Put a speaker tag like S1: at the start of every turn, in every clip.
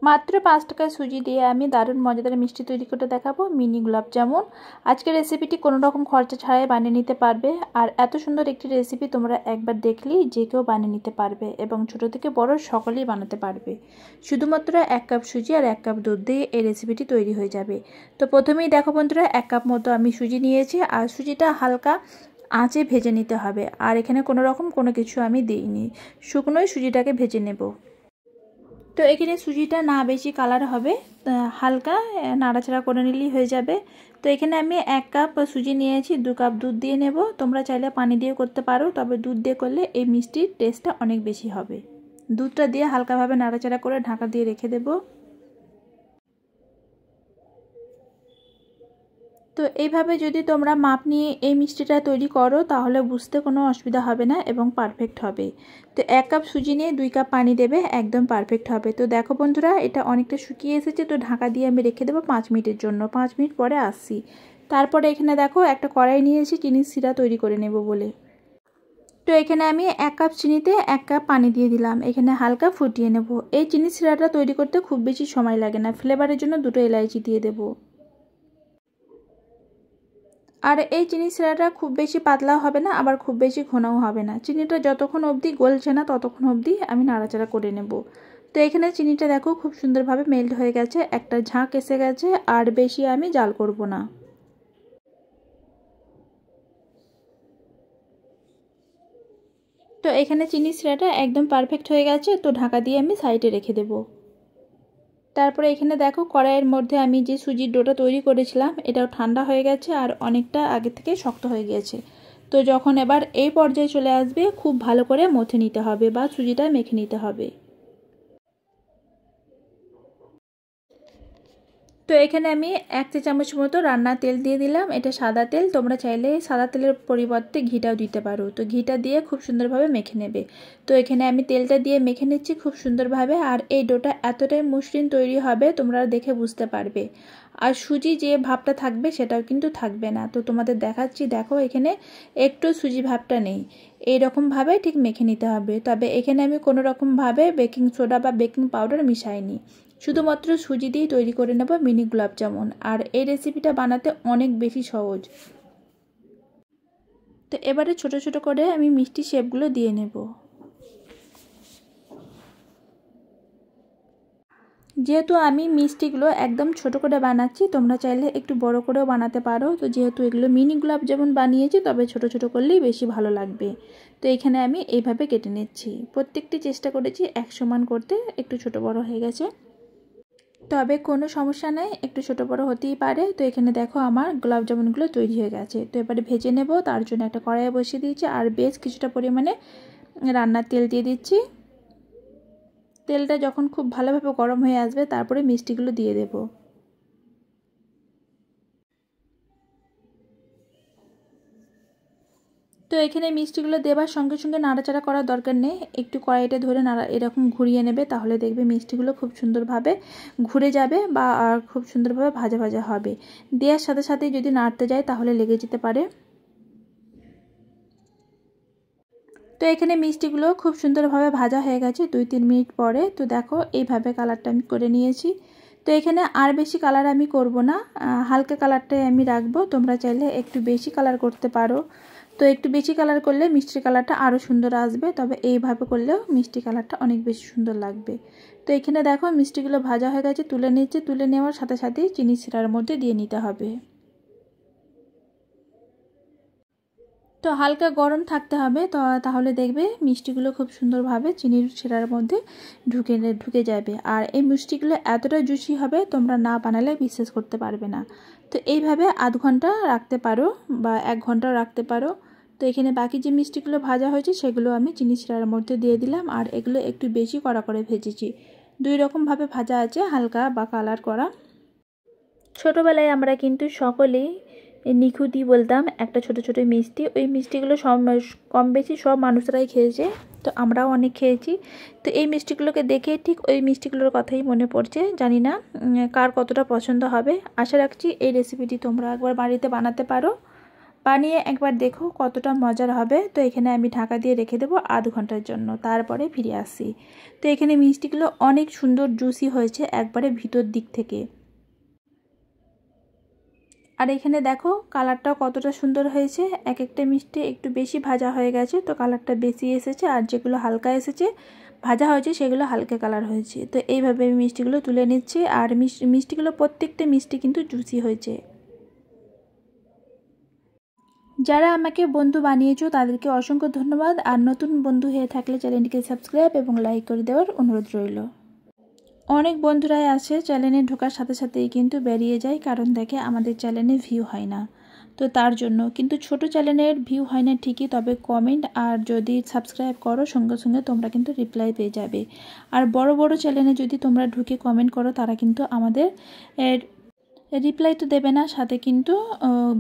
S1: মাত্র 5 টাকার সুজি দিয়ে আমি দারুণ মজাদার মিষ্টি তৈরি করে দেখাবো, মিনি গোলাপজামুন। আজকের রেসিপিটি কোনো রকম খরচা ছাড়াই বানিয়ে নিতে পারবে। আর এত সুন্দর একটি রেসিপি তোমরা একবার দেখলেই যে কেউ বানিয়ে নিতে পারবে এবং ছোট থেকে বড় সকলেই বানাতে পারবে। শুধুমাত্র 1 কাপ সুজি আর 1 কাপ দুধ দিয়ে এই রেসিপিটি তৈরি হয়ে যাবে। তো প্রথমেই দেখো বন্ধুরা, 1 কাপ মতো আমি সুজি নিয়েছি আর সুজিটা হালকা আঁচে ভেজে নিতে হবে। আর এখানে কোনো রকম কোনো কিছু আমি দিইনি, শুকনোই সুজিটাকে ভেজে নেব। তো এখানে সুজিটা না বেশি কালার হবে, হালকা নাড়াচাড়া করে নিলেই হয়ে যাবে। তো এখানে আমি 1 কাপ সুজি নিয়েছি, 2 কাপ দুধ দিয়ে নেব। তোমরা চাইলে পানি দিয়ে করতে পারো, তবে দুধ দিয়ে করলে এই মিষ্টির টেস্টটা অনেক বেশি হবে। দুধটা দিয়ে হালকাভাবে নাড়াচাড়া করে ঢাকা দিয়ে রেখে দেব। তো এইভাবে যদি তোমরা মাপ নিয়ে এই মিষ্টিটা তৈরি করো তাহলে বুঝতে কোনো অসুবিধা হবে না এবং পারফেক্ট হবে। তো 1 কাপ সুজি নিয়ে 2 কাপ পানি দেবে, একদম পারফেক্ট হবে। তো দেখো বন্ধুরা, এটা অনেকটা শুকিয়ে এসেছে। তো ঢাকা দিয়ে আমি রেখে দেবো 5 মিনিটের জন্য। 5 মিনিট পরে আসছি। তারপরে এখানে দেখো একটা কড়াই নিয়েছি চিনির সিরা তৈরি করে নেব বলে। তো এখানে আমি 1 কাপ চিনিতে 1 কাপ পানি দিয়ে দিলাম। এখানে হালকা ফুটিয়ে নেব। এই চিনির সিরাটা তৈরি করতে খুব বেশি সময় লাগে না। ফ্লেভারের জন্য 2টো এলাচি দিয়ে দেবো। আর এই চিনি শিরাটা খুব বেশি পাতলা হবে না, আবার খুব বেশি ঘনও হবে না। চিনিটা যতক্ষণ অবধি গলছে না ততক্ষণ অবধি আমি নাড়াচাড়া করে নেব। তো এখানে চিনিটা দেখো খুব সুন্দরভাবে মেল্ট হয়ে গেছে, একটা ঝাঁক এসে গেছে। আর বেশি আমি জাল করব না। তো এখানে চিনি শিরাটা একদম পারফেক্ট হয়ে গেছে। তো ঢাকা দিয়ে আমি সাইডে রেখে দেব। তারপরে এখানে দেখো কড়াইয়ের মধ্যে আমি যে সুজির ডোটা তৈরি করেছিলাম এটাও ঠান্ডা হয়ে গেছে আর অনেকটা আগে থেকে শক্ত হয়ে গিয়েছে। তো যখন এবার এই পর্যায়ে চলে আসবে, খুব ভালো করে মথে নিতে হবে বা সুজিটা মেখে নিতে হবে। তো এখানে আমি 1 চা চামচ মতো রান্নার তেল দিয়ে দিলাম। এটা সাদা তেল, তোমরা চাইলে সাদা তেলের পরিবর্তে ঘিটাও দিতে পারো। তো ঘিটা দিয়ে খুব সুন্দরভাবে মেখে নেবে। তো এখানে আমি তেলটা দিয়ে মেখে নিচ্ছি খুব সুন্দরভাবে। আর এই ডোটা এতটাই মসৃণ তৈরি হবে তোমরা দেখে বুঝতে পারবে। আর সুজি যে ভাবটা থাকবে সেটাও কিন্তু থাকবে না। তো তোমাদের দেখাচ্ছি, দেখো এখানে একটু সুজি ভাবটা নেই। এইরকমভাবে ঠিক মেখে নিতে হবে। তবে এখানে আমি কোনো রকমভাবে বেকিং সোডা বা বেকিং পাউডার মিশাইনি, শুধুমাত্র সুজি দিয়ে তৈরি করে নেব মিনি গোলাপজামুন। আর এই রেসিপিটা বানাতে অনেক বেশি সহজ। তো এবারে ছোট ছোট করে আমি মিষ্টি শেপগুলো দিয়ে নেব। যেহেতু আমি মিষ্টিগুলো একদম ছোট করে বানাচ্ছি, তোমরা চাইলে একটু বড় করেও বানাতে পারো। তো যেহেতু এগুলো মিনি গোলাপজামুন বানিয়েছি, তবে ছোট ছোট করলেই বেশি ভালো লাগবে। তো এখানে আমি এইভাবে কেটে নিচ্ছি। প্রত্যেকটি চেষ্টা করেছি এক সমান করতে, একটু ছোট বড় হয়ে গেছে, তবে কোনো সমস্যা নেই, একটু ছোট বড় হতেই পারে। তো এখানে দেখো আমার গোলাপ জামুনগুলো তৈরি হয়ে গেছে। তো এবারে ভেজে নেব। তার জন্য একটা কড়াইয়ে বসিয়ে দিয়েছি আর বেশ কিছুটা পরিমাণে রান্নার তেল দিয়ে দিচ্ছি। তেলটা যখন খুব ভালোভাবে গরম হয়ে আসবে তারপরে মিষ্টিগুলো দিয়ে দেব। তো এখানে মিষ্টিগুলো দেবার সঙ্গে সঙ্গে নাড়াচাড়া করার দরকার নেই, একটু কড়াইটা ধরে এরকম ঘুরিয়ে নেবে, তাহলে দেখবে মিষ্টিগুলো খুব সুন্দরভাবে ঘুরে যাবে বা খুব সুন্দরভাবে ভাজা ভাজা হবে। দেওয়ার সাথে সাথে যদি নাড়তে যায় তাহলে লেগে যেতে পারে। তো এখানে মিষ্টিগুলো খুব সুন্দরভাবে ভাজা হয়ে গেছে 2-3 মিনিট পরে। তো দেখো এইভাবে কালারটা আমি করে নিয়েছি। তো এখানে আর বেশি কালার আমি করব না, হালকা কালারটাই আমি রাখবো। তোমরা চাইলে একটু বেশি কালার করতে পারো। তো একটু বেশি কালার করলে মিষ্টির কালারটা আরও সুন্দর আসবে, তবে এইভাবে করলেও মিষ্টি কালারটা অনেক বেশি সুন্দর লাগবে। তো এখানে দেখো মিষ্টিগুলো ভাজা হয়ে গেছে, তুলে নিচ্ছে। তুলে নেওয়ার সাথে সাথেই চিনি শিরার মধ্যে দিয়ে নিতে হবে। তো হালকা গরম থাকতে হবে, তো তাহলে দেখবে মিষ্টিগুলো খুব সুন্দরভাবে চিনির শিরার মধ্যে ঢুকে যাবে। আর এই মিষ্টিগুলো এতটা জুসি হবে তোমরা না বানালে বিশ্বাস করতে পারবে না। তো এইভাবে আধ ঘন্টা রাখতে পারো বা 1 ঘন্টাও রাখতে পারো। তো এখানে বাকি যে মিষ্টিগুলো ভাজা হয়েছে সেগুলো আমি চিনি শিরার মধ্যে দিয়ে দিলাম। আর এগুলো একটু বেশি কড়া করে ভেজেছি। 2 রকমভাবে ভাজা আছে, হালকা বা কালার করা। ছোটোবেলায় আমরা কিন্তু সকলেই নিখুঁতি বলতাম একটা ছোট ছোট মিষ্টি। ওই মিষ্টিগুলো সব কম বেশি সব মানুষরাই খেয়েছে, তো আমরাও অনেক খেয়েছি। তো এই মিষ্টিগুলোকে দেখে ঠিক ওই মিষ্টিগুলোর কথাই মনে পড়ছে। জানি না কার কতটা পছন্দ হবে। আশা রাখছি এই রেসিপিটি তোমরা একবার বাড়িতে বানাতে পারো। বানিয়ে একবার দেখো কতটা মজার হবে। তো এখানে আমি ঢাকা দিয়ে রেখে দেবো আধ ঘন্টার জন্য, তারপরে ফিরে আসি। তো এখানে মিষ্টিগুলো অনেক সুন্দর জুসি হয়েছে একবারে ভিতর দিক থেকে। আর এখানে দেখো কালারটাও কতটা সুন্দর হয়েছে। এক একটা মিষ্টি একটু বেশি ভাজা হয়ে গেছে, তো কালারটা বেশি এসেছে, আর যেগুলো হালকা এসেছে ভাজা হয়েছে সেগুলো হালকা কালার হয়েছে। তো এইভাবে আমি মিষ্টিগুলো তুলে নিচ্ছি। আর মিষ্টিগুলো প্রত্যেকটা মিষ্টি কিন্তু জুসি হয়েছে। যারা আমাকে বন্ধু বানিয়েছো তাদেরকে অসংখ্য ধন্যবাদ। আর নতুন বন্ধু হয়ে থাকলে চ্যানেলটিকে সাবস্ক্রাইব এবং লাইক করে দেওয়ার অনুরোধ রইল। অনেক বন্ধুরাই আছে চ্যানেলে ঢোকার সাথে সাথেই কিন্তু বেরিয়ে যায়, কারণ দেখে আমাদের চ্যানেলে ভিউ হয় না। তো তার জন্য কিন্তু ছোট চ্যানেলের ভিউ হয় না ঠিকই, তবে কমেন্ট আর যদি সাবস্ক্রাইব করো সঙ্গে সঙ্গে তোমরা কিন্তু রিপ্লাই পেয়ে যাবে। আর বড় বড় চ্যানেলে যদি তোমরা ঢুকে কমেন্ট করো তারা কিন্তু আমাদের রিপ্লাই তো দেবে না, সাথে কিন্তু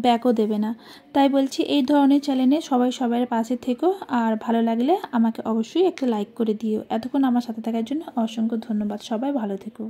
S1: ব্যাকও দেবে না। তাই বলছি এই ধরনের চ্যানেলে সবাই সবার পাশে থেকো। আর ভালো লাগলে আমাকে অবশ্যই একটা লাইক করে দিও। এতক্ষণ আমার সাথে থাকার জন্য অসংখ্য ধন্যবাদ। সবাই ভালো থেকো।